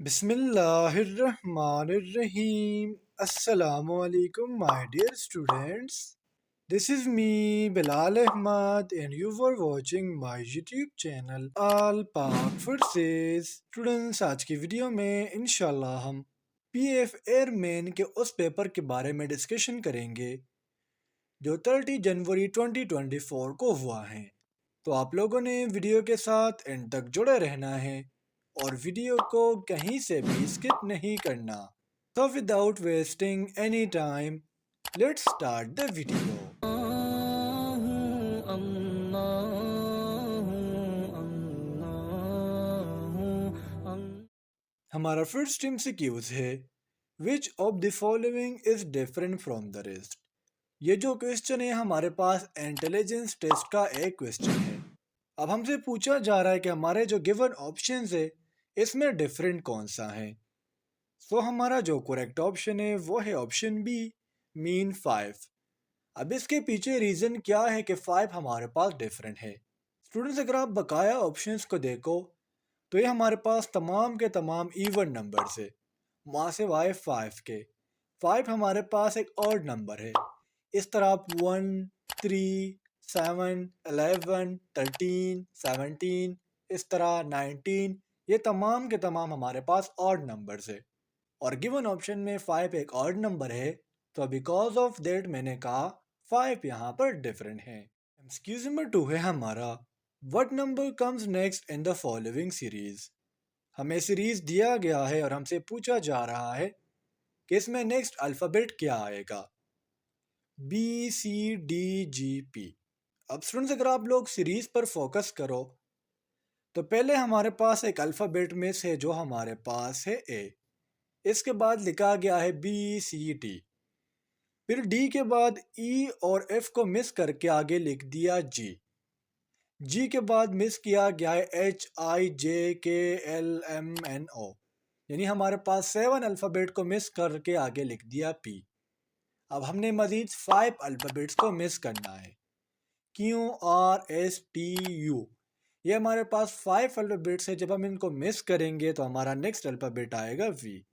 Bismillahirrahmanirrahim. Assalamu alaikum, my dear students. This is me, Bilal Ahmad, and you were watching my YouTube channel All Pak Forces. Students, आज की video में इंशाल्लाह हम PF airman के उस paper के बारे में डिस्कशन करेंगे जो 30 जनवरी 2024 को हुआ है। तो आप लोगों ने वीडियो के साथ एंड तक जुड़े रहना है और वीडियो को कहीं से भी स्किप नहीं करना। तो without wasting any time let's start the video. हमारा फर्स्ट एमसीक्यूज है, which of the following is different from the rest. ये जो क्वेश्चन है हमारे पास इंटेलिजेंस टेस्ट का एक क्वेश्चन है। अब हमसे पूछा जा रहा है कि हमारे जो गिवन ऑप्शंस है इसमें डिफरेंट कौन सा है। सो हमारा जो करेक्ट ऑप्शन है वो है ऑप्शन बी, मीन 5। अब इसके पीछे रीज़न क्या है कि 5 हमारे पास डिफरेंट है। स्टूडेंट्स, अगर आप बकाया ऑप्शंस को देखो तो ये हमारे पास तमाम के तमाम इवन नंबर्स है, वहाँ से वाई 5 के। 5 हमारे पास एक ऑड नंबर है। इस तरह आप 1, 3, 7, 11, 13, 17, इस तरह 19, ये तमाम के तमाम हमारे पास ऑड नंबर्स है और गिवन ऑप्शन में 5 एक ऑड नंबर है, तो बिकॉज ऑफ दैट मैंने कहा 5 यहाँ पर डिफरेंट है। एक्सक्यूज नंबर 2 है हमारा, what number comes next in the following series. हमें सीरीज दिया गया है और हमसे पूछा जा रहा है कि इसमें नेक्स्ट अल्फ़ाबेट क्या आएगा, B C D G P. अब स्टूडेंट्स, अगर आप लोग सीरीज पर फोकस करो तो पहले हमारे पास एक अल्फ़ाबेट में से जो हमारे पास है ए, इसके बाद लिखा गया है बी सी डी, फिर डी के बाद ई और एफ को मिस करके आगे लिख दिया जी, जी के बाद मिस किया गया है एच आई जे के एल एम एन ओ, यानी हमारे पास 7 अल्फ़ाबेट को मिस करके आगे लिख दिया पी। अब हमने मजीद 5 अल्फ़ाबेट्स को मिस करना है, Q R S T U, ये हमारे पास 5 अल्फ़ाबेट्स है। जब हम इनको मिस करेंगे तो हमारा नेक्स्ट अल्फ़ाबेट आएगा वी।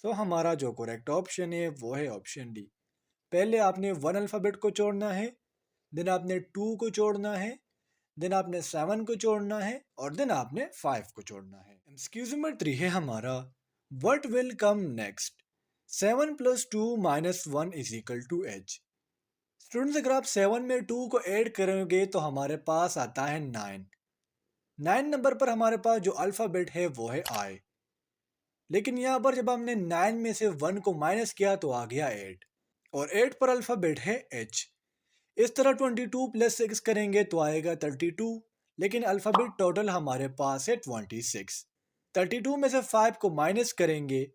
सो हमारा जो करेक्ट ऑप्शन है वो है ऑप्शन डी। पहले आपने 1 अल्फ़ाबेट को जोड़ना है, देन आपने 2 को जोड़ना है, देन आपने 7 को जोड़ना है और देन आपने 5 को जोड़ना है। एक्सक्यूज नंबर 3 है हमारा, what will come next, 7 + 2 - 1 = h। Students, अगर आप 7 में 2 को ऐड करोगे तो हमारे पास आता है 9। 9 नंबर पर हमारे पास जो अल्फ़ाबेट है वो है आई, लेकिन यहाँ पर जब हमने 9 में से 1 को माइनस किया तो आ गया 8, और 8 पर अल्फ़ाबेट है एच। इस तरह 22 + 6 करेंगे तो आएगा 32, लेकिन अल्फ़ाबेट टोटल हमारे पास है 26। 32 में से 5 को माइनस करेंगे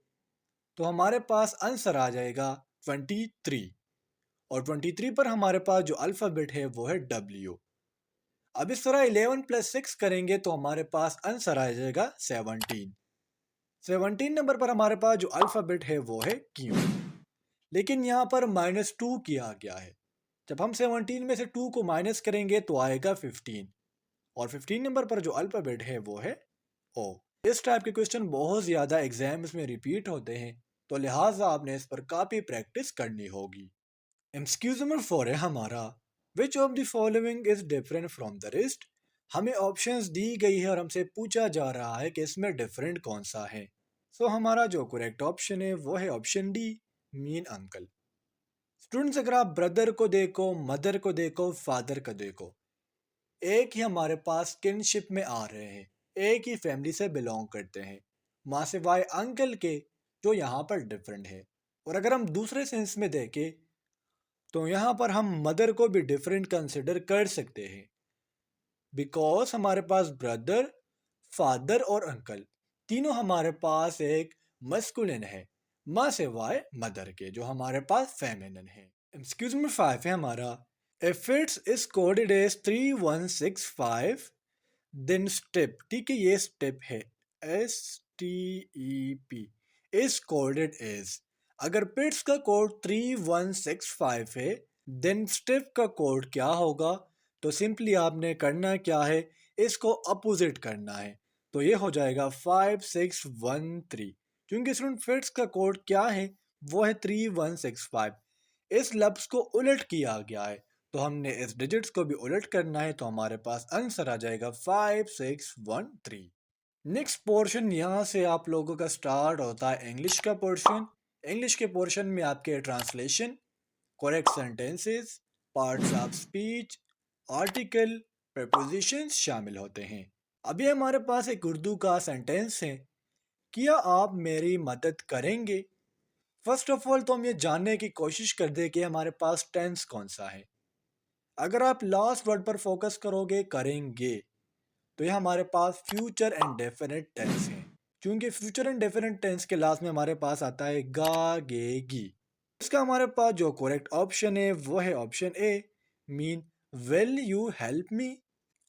तो हमारे पास आंसर आ जाएगा 23, और 23 पर हमारे पास जो अल्फ़ाबेट है वो है डब्ल्यू। अब इस तरह 11 + 6 करेंगे तो हमारे पास आंसर आ जाएगा 17। 17 नंबर पर हमारे पास जो अल्फ़ाबेट है वो है क्यू, लेकिन यहाँ पर -2 किया गया है। जब हम 17 में से 2 को माइनस करेंगे तो आएगा 15, और 15 नंबर पर जो अल्फ़ाबेट है वो है ओ। इस टाइप के क्वेश्चन बहुत ज़्यादा एग्जाम्स में रिपीट होते हैं, तो लिहाजा आपने इस पर काफ़ी प्रैक्टिस करनी होगी। एमसीक्यूज नंबर 4 है हमारा, which of the following is different from the rest. हमें ऑप्शंस दी गई है और हमसे पूछा जा रहा है कि इसमें डिफरेंट कौन सा है। सो हमारा जो करेक्ट ऑप्शन है वो है option D, mean uncle. Students, अगर आप ब्रदर को देखो, मदर को देखो, फादर को देखो, एक ही हमारे पास किनशिप में आ रहे हैं, एक ही फैमिली से बिलोंग करते हैं, माँ से वाई अंकल के, जो यहाँ पर डिफरेंट है। और अगर हम दूसरे सेंस में देखें तो यहाँ पर हम मदर को भी डिफरेंट कंसिडर कर सकते हैं, बिकॉज हमारे पास ब्रदर, फादर और अंकल तीनों हमारे पास एक मस्कुलिन है, माँ से वाई मदर के, जो हमारे पास फेमिनिन है। एक्सक्यूज मी 5 है हमारा, if it's is coded as 3165 then step, ठीक है ये स्टेप है, STEP इज कोडेड एज। अगर पिट्स का कोड 3165 है देन स्टेप का कोड क्या होगा, तो सिंपली आपने करना क्या है, इसको अपोजिट करना है। तो ये हो जाएगा 5613। क्योंकि स्टूडेंट फिट्स का कोड क्या है, वो है 3165। इस लफ्ज़ को उलट किया गया है, तो हमने इस डिजिट्स को भी उलट करना है, तो हमारे पास आंसर आ जाएगा 5613। नेक्स्ट पोर्शन यहाँ से आप लोगों का स्टार्ट होता है इंग्लिश का पोर्शन। इंग्लिश के पोर्शन में आपके translation, correct sentences, parts of speech, article, propositions शामिल होते हैं। अभी हमारे पास एक उर्दू का सेंटेंस है, क्या आप मेरी मदद करेंगे। फर्स्ट ऑफ ऑल तो हम ये जानने की कोशिश कर दे कि हमारे पास टेंस कौन सा है। अगर आप लास्ट वर्ड पर फोकस करोगे करेंगे, तो ये हमारे पास फ्यूचर एंड डेफिनेट टेंस है। क्योंकि फ्यूचर एंड डेफिनेट टेंस के लास्ट में हमारे पास आता है गा गे गी। इसका हमारे पास जो करेक्ट ऑप्शन है वो है option A, mean will you help me.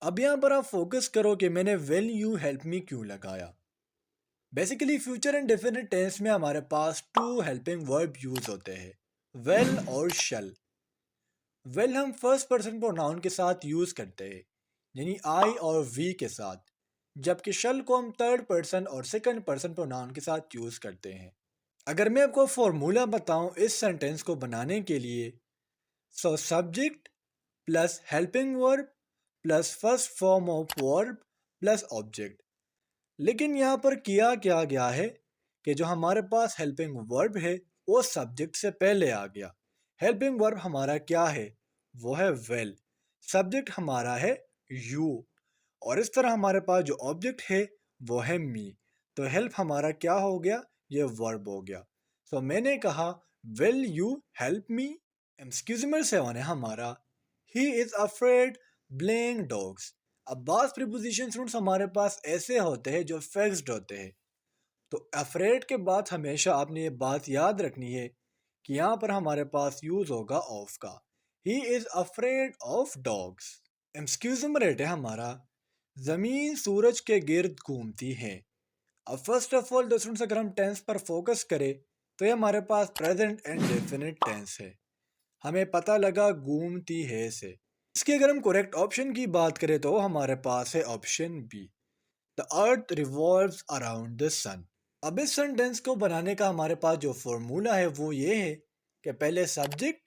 अब यहाँ पर आप फोकस करो कि मैंने विल यू हेल्प मी क्यों लगाया। Basically future and definite tense में हमारे पास टू हेल्पिंग वर्ब यूज होते हैं, वेल और शल। वेल हम फर्स्ट पर्सन प्रोनाउन के साथ यूज करते हैं, यानी आई और वी के साथ, जबकि शल को हम थर्ड पर्सन और सेकंड पर्सन प्रोनाउन के साथ यूज करते हैं। अगर मैं आपको फॉर्मूला बताऊं इस सेंटेंस को बनाने के लिए, so subject plus helping verb plus first form of verb plus object. लेकिन यहाँ पर किया क्या गया है कि जो हमारे पास हेल्पिंग वर्ब है वो सब्जेक्ट से पहले आ गया। हेल्पिंग वर्ब हमारा क्या है, वो है वेल। सब्जेक्ट हमारा है यू, और इस तरह हमारे पास जो ऑब्जेक्ट है वो है मी। तो हेल्प हमारा क्या हो गया, ये वर्ब हो गया। सो मैंने कहा विल यू हेल्प मी। एक्सक्यूजमेंट से है हमारा ही इज अफ्रेड ब्लेइंग डॉग्स। अब बास प्रीपोजिशन स्टूडेंट्स हमारे पास ऐसे होते हैं जो फिक्स्ड होते हैं, तो अफ्रेड के बाद हमेशा आपने ये बात याद रखनी है कि यहाँ पर हमारे पास यूज होगा ऑफ का। He is afraid of dogs. एक्सक्यूजम रेट है हमारा जमीन सूरज के गिर्द घूमती है। अब फर्स्ट ऑफ ऑल स्टूडेंट्स अगर हम टेंस पर फोकस करें, तो ये हमारे पास प्रेजेंट एंड डेफिनेट टेंस है। हमें पता लगा घूमती है से। इसकी अगर हम करेक्ट ऑप्शन की बात करें तो हमारे पास है option B, the earth revolves around the sun. अब इस सेंटेंस को बनाने का हमारे पास जो फॉर्मूला है वो ये है कि पहले subject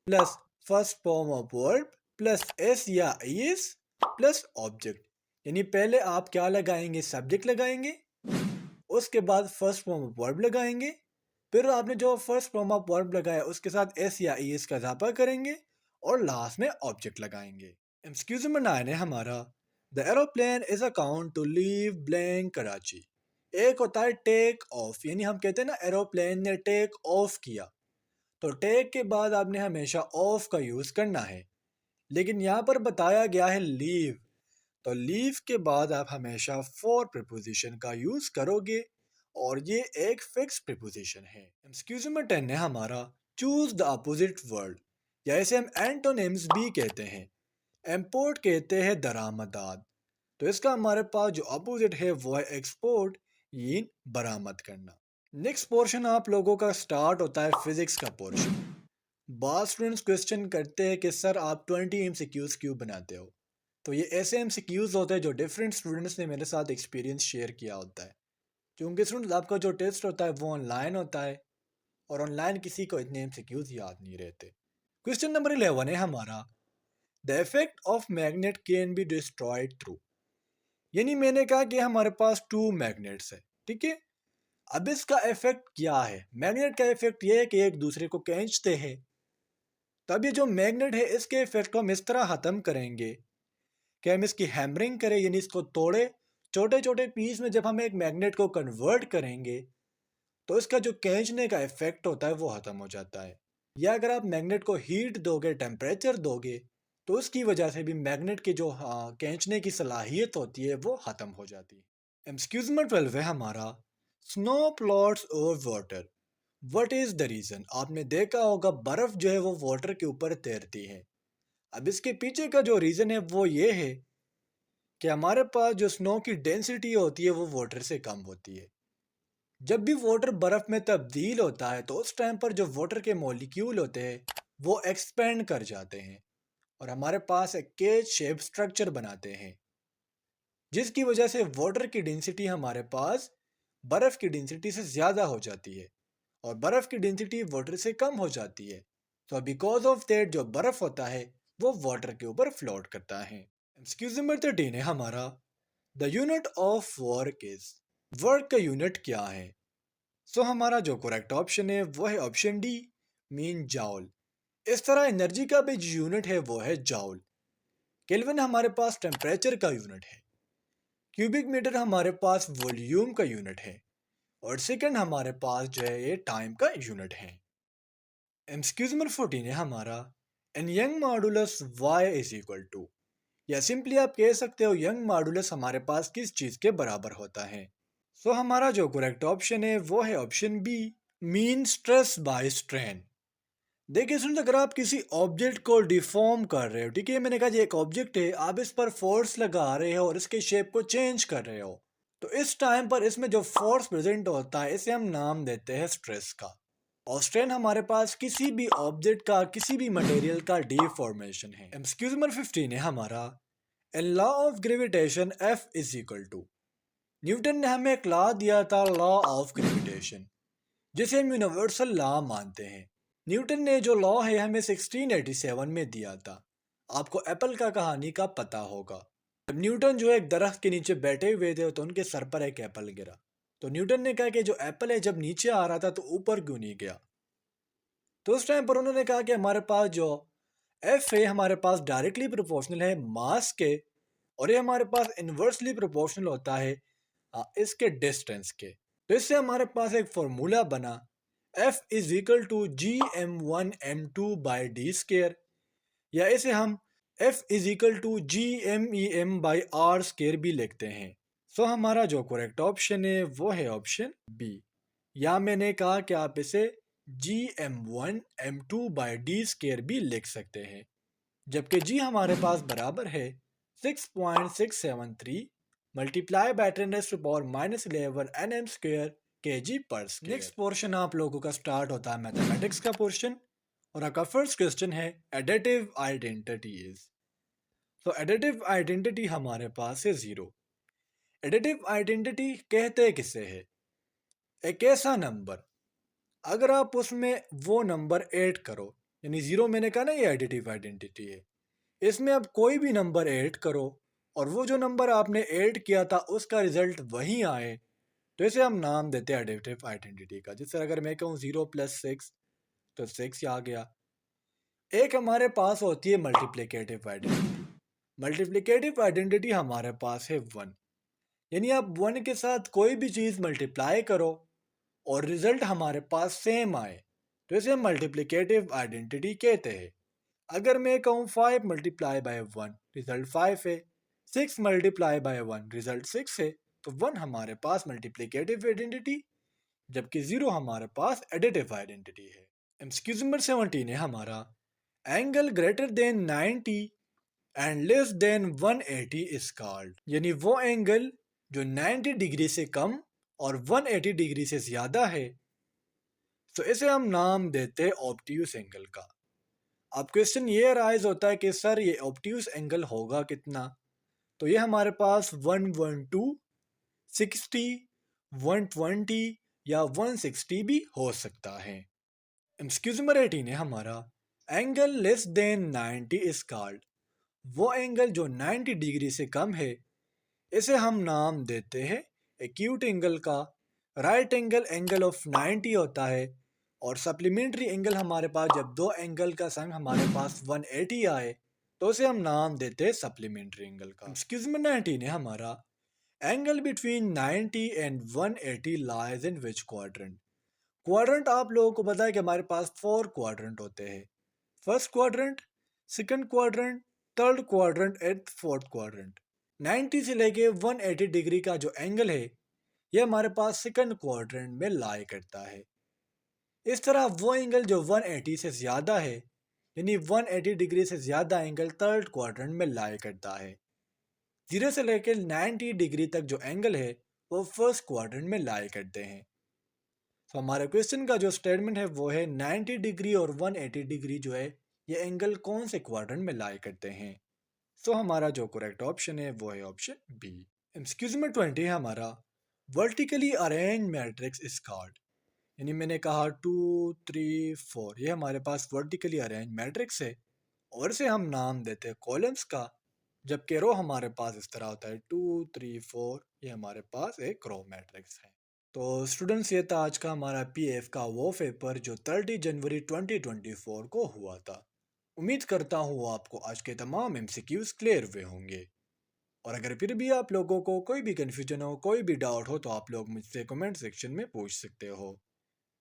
plus first form of verb plus S या एस प्लस ऑब्जेक्ट। यानी पहले आप क्या लगाएंगे, सब्जेक्ट लगाएंगे, उसके बाद फर्स्ट फॉर्म ऑफ वर्ब लगाएंगे, फिर आपने जो फर्स्ट फॉर्म ऑफ वर्ब लगाया उसके साथ एस या एस का इजाफा करेंगे और लास्ट में ऑब्जेक्ट लगाएंगे। एक्सक्यूज में 9 है हमारा the aeroplane is a count to leave blank Karachi. एक होता है टेक ऑफ, यानी हम कहते हैं ना एरोप्लेन ने टेक ऑफ किया, तो टेक के बाद आपने हमेशा ऑफ का यूज करना है। लेकिन यहाँ पर बताया गया है लीव, तो लीव के बाद आप हमेशा फॉर प्रीपोजिशन का यूज करोगे, और ये एक फिक्स प्रीपोजिशन है। एक्सक्यूज में 10 है हमारा चूज द अपोजिट वर्ड, या इसे हम एंटोनिम्स भी कहते हैं। इम्पोर्ट कहते हैं दरामदाद, तो इसका हमारे पास जो अपोजिट है वो है एक्सपोर्ट, यानी बरामद करना। नेक्स्ट पोर्शन आप लोगों का स्टार्ट होता है फिजिक्स का पोर्शन। बाद स्टूडेंट्स क्वेश्चन करते हैं कि सर आप 20 एमसीक्यूज क्यों बनाते हो। तो ये ऐसे एमसीक्यूज होते हैं जो डिफरेंट स्टूडेंट्स ने मेरे साथ एक्सपीरियंस शेयर किया होता है। क्योंकि स्टूडेंट्स आपका जो टेस्ट होता है वो ऑनलाइन होता है, और ऑनलाइन किसी को इतने एमसीक्यूज याद नहीं रहते। क्वेश्चन नंबर 11 है हमारा the effect of magnet can be destroyed through. यानी मैंने कहा कि हमारे पास टू मैग्नेट्स है, ठीक है। अब इसका इफेक्ट क्या है, मैग्नेट का इफेक्ट ये है कि एक दूसरे को खींचते हैं। तब ये जो मैग्नेट है इसके इफेक्ट को हम इस तरह खत्म करेंगे कि हम इसकी हैमरिंग करें, यानी इसको तोड़े, छोटे छोटे पीस में जब हम एक मैग्नेट को कन्वर्ट करेंगे तो इसका जो खींचने का इफेक्ट होता है वो खत्म हो जाता है। या अगर आप मैग्नेट को हीट दोगे, टेम्परेचर दोगे, तो उसकी वजह से भी मैग्नेट की जो खींचने की सलाहियत होती है वो खत्म हो जाती है। एक्सक्यूज में 12 है हमारा snow floats over water, what is the reason. आपने देखा होगा बर्फ जो है वो वाटर के ऊपर तैरती है। अब इसके पीछे का जो रीजन है वो ये है कि हमारे पास जो स्नो की डेंसिटी होती है वो वाटर से कम होती है। जब भी वाटर बर्फ में तब्दील होता है तो उस टाइम पर जो वाटर के मॉलिक्यूल होते हैं वो एक्सपेंड कर जाते हैं और हमारे पास एक केज शेप स्ट्रक्चर बनाते हैं। जिसकी वजह से वाटर की डेंसिटी हमारे पास बर्फ की डेंसिटी से ज़्यादा हो जाती है और बर्फ की डेंसिटी वाटर से कम हो जाती है। तो बिकॉज ऑफ दैट जो बर्फ होता है वो वाटर के ऊपर फ्लोट करता है। एक्सक्यूज नंबर 13 है हमारा, the unit of work is, work का यूनिट क्या है? सो हमारा जो करेक्ट ऑप्शन है वो है ऑप्शन डी, मीन जाउल। इस तरह एनर्जी का भी जो यूनिट है वो है जाउल। केल्विन हमारे पास टेम्परेचर का यूनिट है, क्यूबिक मीटर हमारे पास वॉल्यूम का यूनिट है और सेकंड हमारे पास जो है ये टाइम का यूनिट है। एक्सक्यूज नंबर 14 है हमारा, an young modulus y is equal to, या सिंपली आप कह सकते हो यंग मॉडुलस हमारे पास किस चीज के बराबर होता है? सो हमारा जो करेक्ट ऑप्शन है वो है option B, mean stress by strain. देखिए सुन, अगर आप किसी ऑब्जेक्ट को डिफॉर्म कर रहे हो, ठीक है, मैंने कहा ये एक ऑब्जेक्ट है, आप इस पर फोर्स लगा रहे हो और इसके शेप को चेंज कर रहे हो, तो इस टाइम पर इसमें जो फोर्स प्रेजेंट होता है इसे हम नाम देते हैं स्ट्रेस का। और स्ट्रेन हमारे पास किसी भी ऑब्जेक्ट का, किसी भी मटेरियल का डिफॉर्मेशन है। एक्सक्यूज नंबर 15 है हमारा, a law of gravitation F is equal to, Newton ने हमें एक लॉ दिया था, लॉ ऑफ ग्रेविटेशन, जिसे हम यूनिवर्सल लॉ मानते हैं। न्यूटन ने जो लॉ है हमें 1687 में दिया था। आपको एप्पल का कहानी का पता होगा, जब न्यूटन जो है एक दरख्त के नीचे बैठे हुए थे तो उनके सर पर एक एप्पल गिरा, तो न्यूटन ने कहा कि जो एप्पल है जब नीचे आ रहा था तो ऊपर क्यों नहीं गया? तो उस टाइम पर उन्होंने कहा कि हमारे पास जो एफ है हमारे पास डायरेक्टली प्रोपोर्शनल है मास के, और ये हमारे पास इन्वर्सली प्रोपोर्शनल होता है इसके डिस्टेंस के। तो इससे हमारे पास एक फॉर्मूला बना, F is equal to GM1 M2/d², या इसे हम F is equal to GMEM/r² भी लिखते हैं। सो हमारा जो करेक्ट ऑप्शन है वो है ऑप्शन बी, या मैंने कहा कि आप इसे GM1 M2/d² भी लिख सकते हैं, जबकि जी हमारे पास बराबर है 6.673 multiply by 10⁻⁻11 nm² kg/²। Next portion आप लोगों का स्टार्ट होता है मैथमेटिक्स का पोर्शन, और आपका फर्स्ट क्वेश्चन है एडिटिव आइडेंटिटीज। तो एडिटिव आइडेंटिटी हमारे पास है जीरो। एडिटिव आइडेंटिटी कहते किसे है? एक ऐसा नंबर अगर आप उसमें वो नंबर ऐड करो, यानी जीरो मैंने कहा ना ये एडिटिव आइडेंटिटी है, इसमें आप कोई भी नंबर ऐड करो और वो जो नंबर आपने ऐड किया था उसका रिजल्ट वही आए, तो इसे हम नाम देते हैं एडिटिव आइडेंटिटी का। जिस तरह अगर मैं कहूँ 0+6 तो 6 आ गया। एक हमारे पास होती है मल्टीप्लिकेटिव आइडेंटिटी। मल्टीप्लिकेटिव आइडेंटिटी हमारे पास है 1, यानी आप 1 के साथ कोई भी चीज़ मल्टीप्लाई करो और रिजल्ट हमारे पास सेम आए, तो इसे हम मल्टीप्लिकेटिव आइडेंटिटी कहते हैं। अगर मैं कहूँ 5 मल्टीप्लाई बाय 1 रिजल्ट 5 है, 6 मल्टीप्लाई बाय 1 रिजल्ट 6 है, तो 1 हमारे पास मल्टीप्लिकेटिव आइडेंटिटी, जबकि 0 हमारे पास एडिटिव आइडेंटिटी है। एक्सक्यूज नंबर 17 है हमारा, angle greater than 90 and less than 180 is called, यानी वो एंगल जो 90 डिग्री से कम और 180 डिग्री से ज्यादा है, तो इसे हम नाम देते हैं ऑब्ट्यूस एंगल का। अब क्वेश्चन ये अराइज होता है कि सर ये ऑब्ट्यूस एंगल होगा कितना? तो ये हमारे पास 112, 60, 120 या 160 भी हो सकता है। एक्सक्यूज नंबर 18 है हमारा, angle less than 90 is called, वो एंगल जो 90 डिग्री से कम है इसे हम नाम देते हैं एक्यूट एंगल का। राइट एंगल एंगल ऑफ 90 होता है, और सप्लीमेंट्री एंगल हमारे पास जब दो एंगल का संग हमारे पास 180 आए तो उसे हम नाम देते हैं सप्लीमेंट्री एंगल का। एक्सक्यूज नंबर 19 है हमारा, angle between 90 and 180 lies in which quadrant. Quadrant आप लोगों को पता है कि हमारे पास 4 क्वाड्रेंट होते हैं, first quadrant, second quadrant, third quadrant and fourth quadrant. 90 से लेके 180 डिग्री का जो एंगल है ये हमारे पास सेकंड क्वाड्रेंट में लाई करता है। इस तरह वो एंगल जो 180 से ज़्यादा है, यानी 180 डिग्री से ज़्यादा एंगल थर्ड क्वाड्रेंट में लाई करता है। 0 से लेकर 90 डिग्री तक जो एंगल है वो फर्स्ट क्वाड्रेंट में लाई करते हैं। तो हमारे क्वेश्चन का जो स्टेटमेंट है वो है 90 डिग्री और 180 डिग्री जो है ये एंगल कौन से क्वाड्रेंट में लाई करते हैं? सो हमारा जो करेक्ट ऑप्शन है वो है ऑप्शन बी। एमसीक्यूज में 20 है हमारा vertically arrange matrix is called. यानी मैंने कहा 2 3 4 ये हमारे पास वर्टिकली अरेंज मैट्रिक्स है और इसे हम नाम देते हैं कॉलम्स का। जबकि रो हमारे पास इस तरह होता है 2 3 4 ये हमारे पास एक रो मैट्रिक्स है। तो स्टूडेंट्स ये था आज का हमारा पीएफ का वो पेपर जो 30 जनवरी 2024 को हुआ था। उम्मीद करता हूँ आपको आज के तमाम एमसीक्यूज क्लियर हुए होंगे। और अगर फिर भी आप लोगों को कोई भी कन्फ्यूजन हो कोई भी डाउट हो तो आप लोग मुझसे कमेंट सेक्शन में पूछ सकते हो।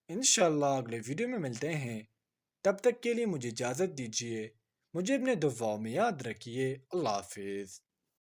इंशाल्लाह अगले वीडियो में मिलते हैं। तब तक के लिए मुझे इजाज़त दीजिए। मुझे अपने दुआओं में याद रखिए। अल्लाह हाफिज़।